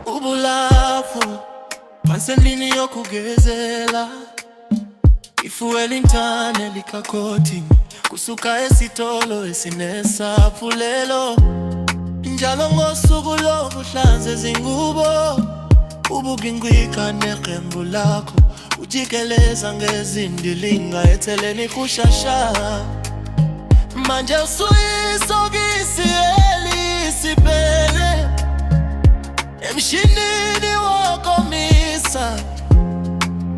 Ubulafu Pansendini yokugezela Ifueli intane likakoti Kusuka esitolo esinesa pulelo Njalo ngosuku lokuhlanza izingubo Ubugingwika neqembu lakho Ujikeleza ngezindilinga etheleni kushasha Manje usuyisokisi elisipele Emshinini wokomisa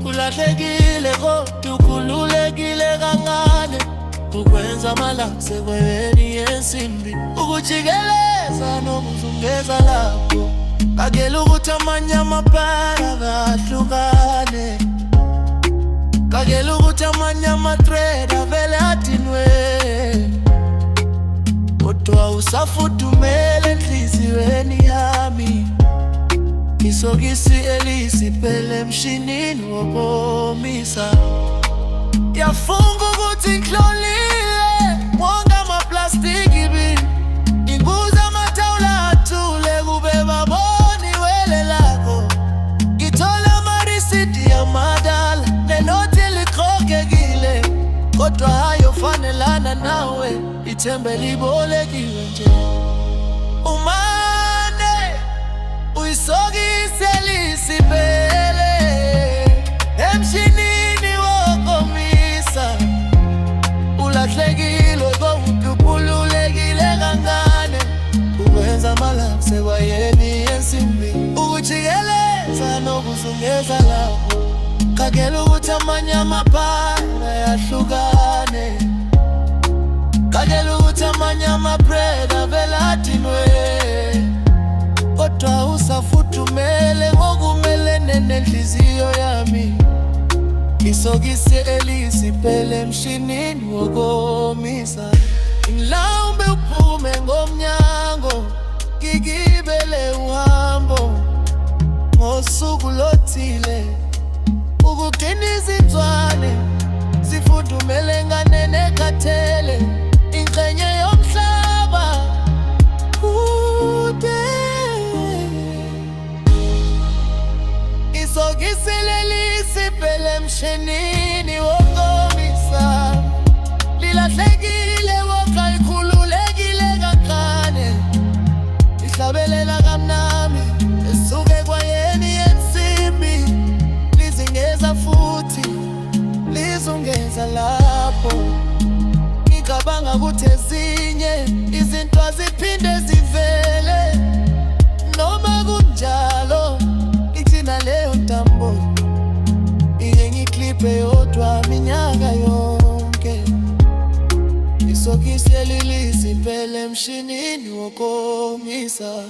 Ulahlekile kodwa ukhululekile kancane Ukwenza amalapse kweweni yensimbi Ukujikeleza nokuzungeza lapho Kakela ukuthi amanye amapara kahlukane Kakela ukuthi amanye ama-thread avele adinwe Kodwa usafudumele enhliziyweni yami Isokisi elisipele emshinini wokomisa Yafunga ukuthi ngihlolile wonke amaplastiki Ngibuza amathawula athule kube baboni wele lakho Ngithola amarisidi yamadala nenoti liqhokekile Kodwa hayofanelana nawe ithembe libolekiwe nje Umane uyisokisi elisipele emshinini wokomisa Ulahlekile kodwa ukhululekile kancane Ukwenza amalapse kweweni yensimbi Ukujikeleza nokuzungeza lapho Kakela ukuthi amanye amapara yahlukane Kakela ukuthi amanye ama-thread avele adinwe Kodwa usafudumele ngokumelene nenhliziyo yami Isokisi elisipele emshinini wokomisa Ngilawumbe uphume ngomnyango Ngigibele uhambo Ngosuku lothile Ukugcina izinzwane Sifudumele ngane nekhathele Ingxenye yomhlaba Isokisi elisipele emshinini wokomisa Lilahlekile wonke likhululekile kancane Lihlabelela kamnandi esuke kwayeni yensimbi Lizingeza futhi lizungeza lapho Ngicabanga ukuthi ezinye izinto aziphinde zivele Noma kunjalo ngithina leyo ntambo Ike ngiklipe yodwa minyaka yonke Isokisi elisipele emshinini wokomisa